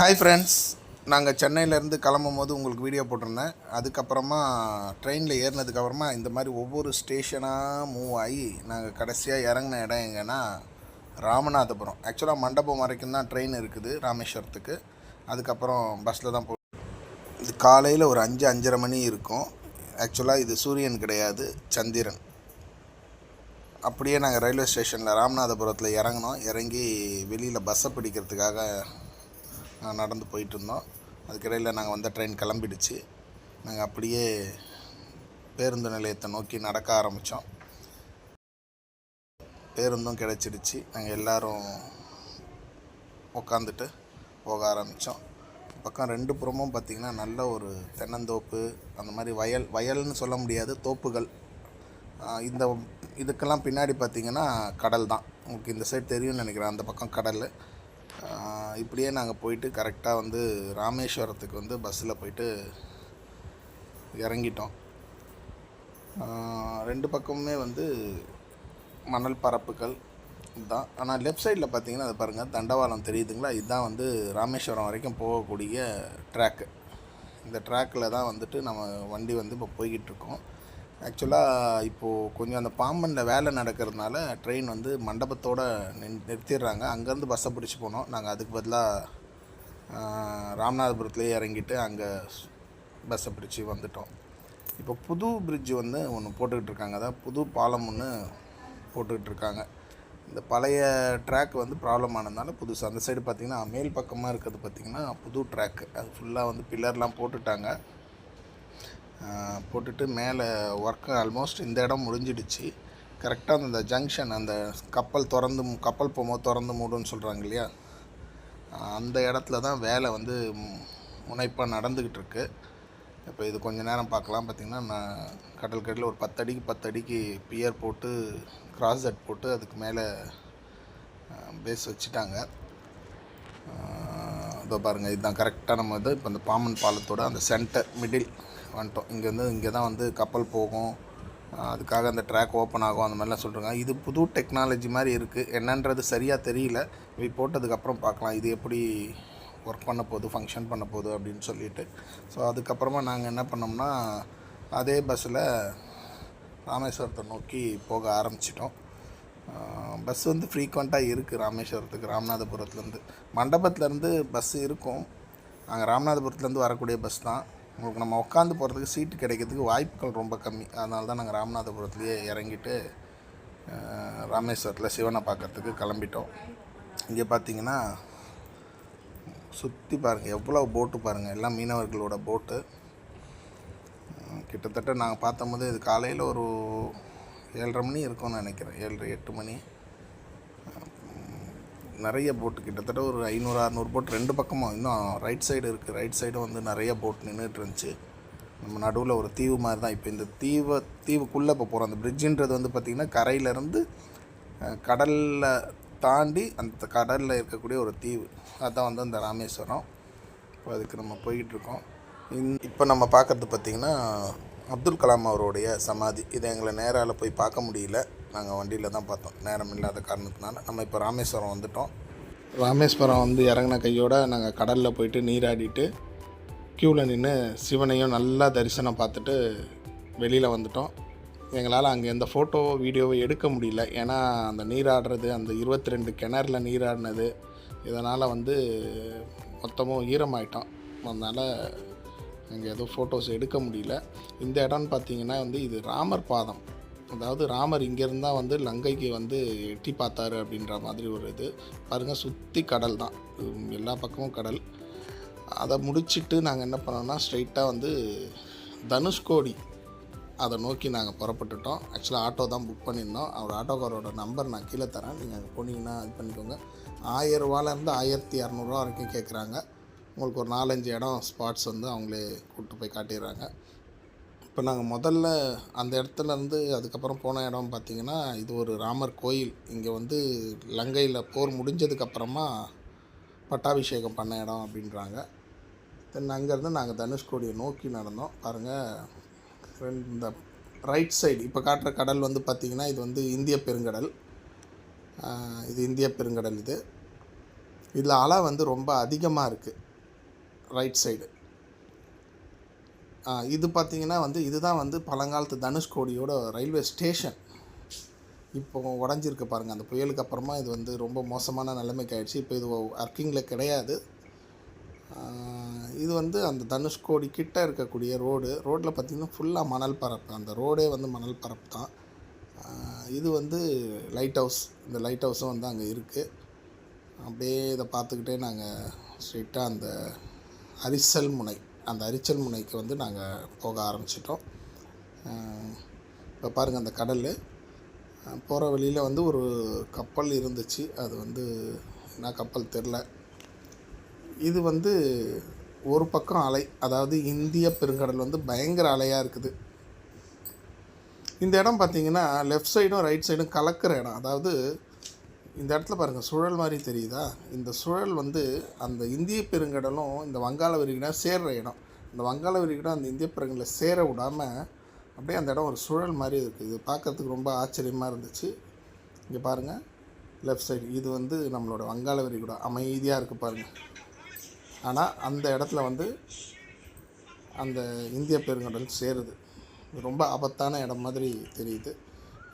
Hi friends, நாங்கள் சென்னையிலேருந்து கிளம்பும் போது உங்களுக்கு வீடியோ போட்டிருந்தேன். அதுக்கப்புறமா ட்ரெயினில் ஏறினதுக்கப்புறமா இந்த மாதிரி ஒவ்வொரு ஸ்டேஷனாக மூவ் ஆகி நாங்கள் கடைசியாக இறங்கின இடம் எங்கன்னா ராமநாதபுரம். ஆக்சுவலாக மண்டபம் வரைக்கும் தான் ட்ரெயின் இருக்குது ராமேஸ்வரத்துக்கு. அதுக்கப்புறம் பஸ்ஸில் தான் இது காலையில் ஒரு 5-5:30 மணி இருக்கும். ஆக்சுவலாக இது சூரியன் கிடையாது, சந்திரன். அப்படியே நாங்கள் ரயில்வே ஸ்டேஷனில் ராமநாதபுரத்தில் இறங்கினோம். இறங்கி வெளியில் பஸ்ஸை பிடிக்கிறதுக்காக நடந்து போயிட்டுருந்தோம். அதுக்கிடையில் நாங்கள் வந்த ட்ரெயின் கிளம்பிடுச்சு. நாங்கள் அப்படியே பேருந்து நிலையத்தை நோக்கி நடக்க ஆரம்பித்தோம். பேருந்தும் கிடச்சிடுச்சு. நாங்கள் எல்லோரும் உட்காந்துட்டு போக ஆரம்பித்தோம். பக்கம் 2 புறமும் பார்த்திங்கன்னா நல்ல ஒரு தென்னந்தோப்பு, அந்த மாதிரி வயல்னு சொல்ல முடியாது, தோப்புகள். இதுக்கெல்லாம் பின்னாடி பார்த்திங்கன்னா கடல் தான். உங்களுக்கு இந்த சைடு தெரியும்னு நினைக்கிறேன், அந்த பக்கம் கடல். இப்படியே நாங்கள் போயிட்டு கரெக்டாக ராமேஸ்வரத்துக்கு பஸ்ஸில் போயிட்டு இறங்கிட்டோம். 2 பக்கமுமே மணல் பரப்புகள் இதுதான். ஆனால் லெஃப்ட் சைடில் பார்த்திங்கன்னா அது பாருங்கள், தண்டவாளம் தெரியுதுங்களா? இதுதான் ராமேஸ்வரம் வரைக்கும் போகக்கூடிய ட்ராக்கு. இந்த ட்ராக்கில் தான் நம்ம வண்டி இப்போ போய்கிட்டுருக்கோம். ஆக்சுவலாக இப்போது கொஞ்சம் அந்த பாம்பனில் வேலை நடக்கிறதுனால ட்ரெயின் மண்டபத்தோடு நிறுத்திடுறாங்க. அங்கேருந்து பஸ்ஸை பிடிச்சி போனோம். நாங்கள் அதுக்கு பதிலாக ராமநாதபுரத்துலேயே இறங்கிட்டு அங்கே பஸ்ஸை பிடிச்சி வந்துட்டோம். இப்போ புது பிரிட்ஜ் ஒன்று போட்டுக்கிட்டு இருக்காங்க. அதான் புது பாலம் ஒன்று போட்டுக்கிட்டு இருக்காங்க. இந்த பழைய ட்ராக் ப்ராப்ளம் ஆனதுனால புதுசு அந்த சைடு பார்த்திங்கன்னா மேல் பக்கமாக இருக்கிறது பார்த்திங்கன்னா புது ட்ராக்கு. அது ஃபுல்லாக பில்லர்லாம் போட்டுட்டு மேலே ஒர்க்கு ஆல்மோஸ்ட் இந்த இடம் முடிஞ்சிடுச்சு. கரெக்டாக அந்த ஜங்ஷன், அந்த கப்பல் போகும்போது திறந்து மூடுன்னு சொல்கிறாங்க இல்லையா, அந்த இடத்துல தான் வேலை முனைப்பாக நடந்துக்கிட்டு இருக்கு. இப்போ இது கொஞ்சம் நேரம் பார்க்கலாம். பார்த்திங்கன்னா நான் கடல் ஒரு 10 அடிக்கு பியர் போட்டு கிராஸ் செட் போட்டு அதுக்கு மேலே பேஸ் வச்சுட்டாங்க. இதோ பாருங்கள், இதுதான் கரெக்டாக நம்ம இப்போ இந்த பாம்பன் பாலத்தோட அந்த சென்டர் மிடில் வந்துட்டோம். இங்கே தான் கப்பல் போகும், அதுக்காக அந்த ட்ராக் ஓப்பன் ஆகும், அந்த மாதிரிலாம் சொல்கிறாங்க. இது புது டெக்னாலஜி மாதிரி இருக்குது. என்னன்றது சரியாக தெரியல. இப்படி போட்டதுக்கப்புறம் பார்க்கலாம் இது எப்படி ஒர்க் பண்ண போகுது, ஃபங்க்ஷன் பண்ண போகுது அப்படின்னு சொல்லிட்டு. ஸோ அதுக்கப்புறமா நாங்கள் என்ன பண்ணோம்னா அதே பஸ்ஸில் ராமேஸ்வரத்தை நோக்கி போக ஆரம்பிச்சிட்டோம். பஸ் ஃப்ரீக்வெண்ட்டாக இருக்குது ராமேஸ்வரத்துக்கு. ராமநாதபுரத்துலேருந்து மண்டபத்துலேருந்து பஸ்ஸு இருக்கும். நாங்கள் ராமநாதபுரத்துலேருந்து வரக்கூடிய பஸ் தான். உங்களுக்கு நம்ம உட்காந்து போகிறதுக்கு சீட்டு கிடைக்கிறதுக்கு வாய்ப்புகள் ரொம்ப கம்மி. அதனால தான் நாங்கள் ராமநாதபுரத்துலேயே இறங்கிட்டு ராமேஸ்வரத்தில் சிவனை பார்க்குறதுக்கு கிளம்பிட்டோம். இங்கே பார்த்திங்கன்னா சுற்றி பாருங்கள், எவ்வளோ போட்டு பாருங்கள், எல்லாம் மீனவர்களோட போட்டு. கிட்டத்தட்ட நாங்கள் பார்த்தம்போது இது காலையில் ஒரு 7:30 மணி இருக்கும்னு நினைக்கிறேன், 7-8 மணி. நிறைய போட்டு, கிட்டத்தட்ட ஒரு 500-600 போட் 2 பக்கமும். இன்னும் ரைட் சைடு இருக்குது, ரைட் சைடும் நிறைய போட் நின்றுட்டு இருந்துச்சு. நம்ம நடுவில் ஒரு தீவு மாதிரி தான். இப்போ இந்த தீவுக்குள்ளே இப்போ போகிறோம். அந்த பிரிட்ஜுன்றது பார்த்திங்கன்னா கரையிலேருந்து கடலில் தாண்டி அந்த கடலில் இருக்கக்கூடிய ஒரு தீவு. அதுதான் அந்த ராமேஸ்வரம். இப்போ அதுக்கு நம்ம போய்கிட்டுருக்கோம். இப்போ நம்ம பார்க்குறது பார்த்திங்கன்னா அப்துல் கலாம் அவருடைய சமாதி. இதை எங்களை நேரால் போய் பார்க்க முடியல, நாங்கள் வண்டியில் தான் பார்த்தோம். நேரம் இல்லாத காரணத்தினால நம்ம இப்போ ராமேஸ்வரம் வந்துட்டோம். ராமேஸ்வரம் இறங்கின கையோடு நாங்கள் கடலில் போயிட்டு நீராடிட்டு க்யூவில் நின்று சிவனையும் நல்லா தரிசனம் பார்த்துட்டு வெளியில் வந்துட்டோம். எங்களால் அங்கே எந்த ஃபோட்டோ வீடியோவை எடுக்க முடியல. ஏன்னா அந்த நீராடுறது, அந்த 22 கிணறுல நீராடினது, இதனால் மொத்தமும் ஈரமாயிட்டோம். அதனால் அங்கே எதுவும் ஃபோட்டோஸ் எடுக்க முடியல. இந்த இடம்னு பார்த்திங்கன்னா இது ராமர் பாதம். அதாவது ராமர் இங்கேருந்து தான் லங்கைக்கு எட்டி பார்த்தாரு அப்படின்ற மாதிரி ஒரு இது பாருங்கள். சுற்றி கடல் தான், எல்லா பக்கமும் கடல். அதை முடிச்சுட்டு நாங்கள் என்ன பண்ணோம்னா ஸ்ட்ரைட்டாக தனுஷ்கோடி அதை நோக்கி நாங்கள் புறப்பட்டுட்டோம். ஆக்சுவலாக ஆட்டோ தான் புக் பண்ணியிருந்தோம். அவர் ஆட்டோக்காரோட நம்பர் நான் கீழே தரேன், நீங்கள் அங்கே போனீங்கன்னா இது பண்ணிக்கோங்க. 1000 ரூபாலேருந்து 1200 ரூபா வரைக்கும் கேட்குறாங்க. உங்களுக்கு ஒரு 4-5 இடம் ஸ்பாட்ஸ் அவங்களே கூப்பிட்டு போய் காட்டிடுறாங்க. இப்போ நாங்கள் முதல்ல அந்த இடத்துலேருந்து அதுக்கப்புறம் போன இடம் பார்த்திங்கன்னா இது ஒரு ராமர் கோயில். இங்கே லங்கையில் போர் முடிஞ்சதுக்கப்புறமா பட்டாபிஷேகம் பண்ண இடம் அப்படின்றாங்க. தென் அங்கேருந்து நாங்கள் தனுஷ்கோடியை நோக்கி நடந்தோம். பாருங்கள், இந்த ரைட் சைடு இப்போ காட்டுற கடல் பார்த்திங்கன்னா இது இந்திய பெருங்கடல். இது இந்திய பெருங்கடல். இதில் அலை ரொம்ப அதிகமாக இருக்குது. Right side. இது பார்த்திங்கன்னா வந்து இதுதான் வந்து பழங்காலத்து தனுஷ்கோடியோட ரயில்வே ஸ்டேஷன். இப்போ உடஞ்சிருக்கு பாருங்கள். அந்த புயலுக்கு அப்புறமா இது வந்து ரொம்ப மோசமான நிலைமைக்கு ஆகிடுச்சு. இப்போ இது ஒர்க்கிங்கில் கிடையாது. இது வந்து அந்த தனுஷ்கோடி கிட்டே இருக்கக்கூடிய ரோட்டில் பார்த்திங்கன்னா ஃபுல்லாக மணல் பரப்பு. அந்த ரோடே வந்து மணல் பரப்பு தான். இது வந்து லைட் ஹவுஸ். இந்த லைட் ஹவுஸும் வந்து அங்கே இருக்குது. அப்படியே இதை பார்த்துக்கிட்டே நாங்கள் ஸ்ட்ரெயிட்டாக அந்த அரிச்சல் முனைக்கு வந்து நாங்கள் போக ஆரம்பிச்சிட்டோம். இப்போ பாருங்கள், அந்த கடல் போகிற வழியில் வந்து ஒரு கப்பல் இருந்துச்சு. அது வந்து என்ன கப்பல் தெரில. இது வந்து ஒரு பக்கம் அலை, அதாவது இந்திய பெருங்கடல் வந்து பயங்கர அலையாக இருக்குது. இந்த இடம் பார்த்திங்கன்னா லெஃப்ட் சைடும் ரைட் சைடும் கலக்கிற இடம். அதாவது இந்த இடத்துல பாருங்கள், சுழல் மாதிரி தெரியுதா? இந்த சுழல் வந்து அந்த இந்திய பெருங்கடலும் இந்த வங்காள விரிகுடா சேர்கிற இடம். இந்த வங்காள விரிகுடா அந்த இந்திய பெருங்கடலை சேர விடாமல் அப்படியே அந்த இடம் ஒரு சுழல் மாதிரி இருக்குது. இது பார்க்குறதுக்கு ரொம்ப ஆச்சரியமாக இருந்துச்சு. இங்கே பாருங்கள், லெஃப்ட் சைடு இது வந்து நம்மளோட வங்காள விரிகுடா அமைதியாக இருக்குது பாருங்கள். ஆனால் அந்த இடத்துல வந்து அந்த இந்திய பெருங்கடல் சேருது. ரொம்ப ஆபத்தான இடம் மாதிரி தெரியுது.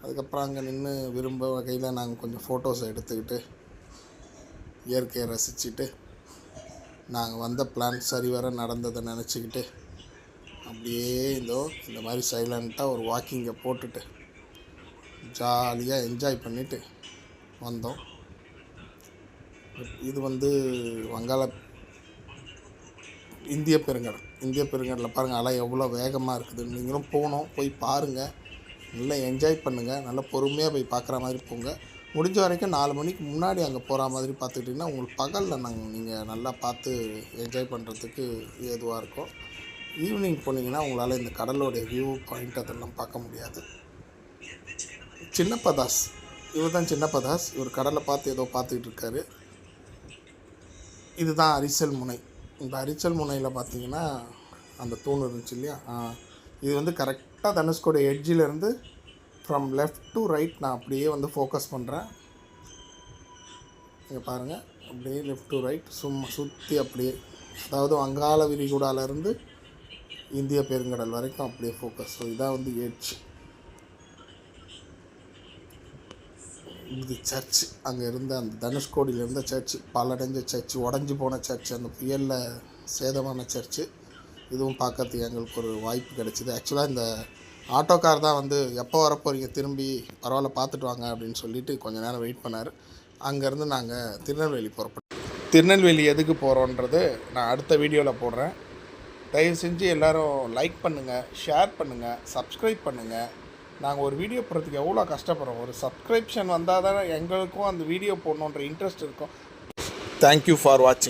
அதுக்கப்புறம் அங்கே நின்று விரும்ப வகையில் நாங்கள் கொஞ்சம் ஃபோட்டோஸை எடுத்துக்கிட்டு இயற்கையை ரசிச்சுட்டு நாங்கள் வந்த பிளான் சரிவர நடந்ததை நினச்சிக்கிட்டு அப்படியே இந்த மாதிரி சைலண்ட்டாக ஒரு வாக்கிங்கை போட்டுட்டு ஜாலியாக என்ஜாய் பண்ணிவிட்டு வந்தோம். இது வந்து இந்திய பெருங்கடலில் பாருங்கள் அலை எவ்வளோ வேகமாக இருக்குது. நீங்களும் போய் பாருங்கள், நல்லா என்ஜாய் பண்ணுங்கள், நல்லா பொறுமையாக போய் பார்க்குற மாதிரி போங்க. முடிஞ்ச வரைக்கும் 4 மணிக்கு முன்னாடி அங்கே போகிற மாதிரி பார்த்துக்கிட்டிங்கன்னா உங்களுக்கு பகலில் நீங்கள் நல்லா பார்த்து என்ஜாய் பண்ணுறதுக்கு ஏதுவாக இருக்கும். ஈவினிங் போனீங்கன்னா உங்களால் இந்த கடலோடைய வியூ பாயிண்ட் அதெல்லாம் பார்க்க முடியாது. சின்னப்பதாஸ், இவர் தான் சின்னப்பதாஸ். இவர் கடலை பார்த்து ஏதோ பார்த்துக்கிட்டு இருக்காரு. இதுதான் அரிச்சல் முனை. இந்த அரிச்சல் முனையில் பார்த்தீங்கன்னா அந்த தூண் இருந்துச்சு இல்லையா, இது வந்து கரெக்டாக தனுஷ்கோடி எட்ஜிலேருந்து ஃப்ரம் லெஃப்ட் டு ரைட் நான் அப்படியே வந்து ஃபோக்கஸ் பண்ணுறேன். இங்கே பாருங்கள், அப்படியே லெஃப்ட் டு ரைட் சுற்றி அப்படியே, அதாவது வங்காள விரிகுடாலேருந்து இந்திய பெருங்கடல் வரைக்கும் அப்படியே ஃபோக்கஸ். ஸோ இதான் வந்து எட்ஜ். இது சர்ச். அங்கே இருந்த அந்த தனுஷ்கோடியில் இருந்த சர்ச், பாலடைஞ்ச சர்ச், உடஞ்சி போன சர்ச், அந்த புயலில் சேதமான சர்ச்சு. இதுவும் பார்க்கறதுக்கு எங்களுக்கு ஒரு வாய்ப்பு கிடச்சிது. ஆக்சுவலாக இந்த ஆட்டோக்கார் தான் வந்து எப்போ வரப்போறீங்க, திரும்பி பரவாயில்ல பார்த்துட்டு வாங்க அப்படின்னு சொல்லிட்டு கொஞ்சம் நேரம் வெயிட் பண்ணார். அங்கேருந்து நாங்கள் திருநெல்வேலி புறப்பட்டோம். திருநெல்வேலி எதுக்கு போகிறோன்றது நான் அடுத்த வீடியோவில் போடுறேன். தயவு செஞ்சு எல்லோரும் லைக் பண்ணுங்கள், ஷேர் பண்ணுங்கள், சப்ஸ்கிரைப் பண்ணுங்கள். நாங்கள் ஒரு வீடியோ போடுறதுக்கு எவ்வளோ கஷ்டப்படுறோம். ஒரு சப்ஸ்கிரிப்ஷன் வந்தால் தான் எங்களுக்கும் அந்த வீடியோ போடணுன்ற இன்ட்ரெஸ்ட் இருக்கும். தேங்க்யூ ஃபார் வாட்சிங்.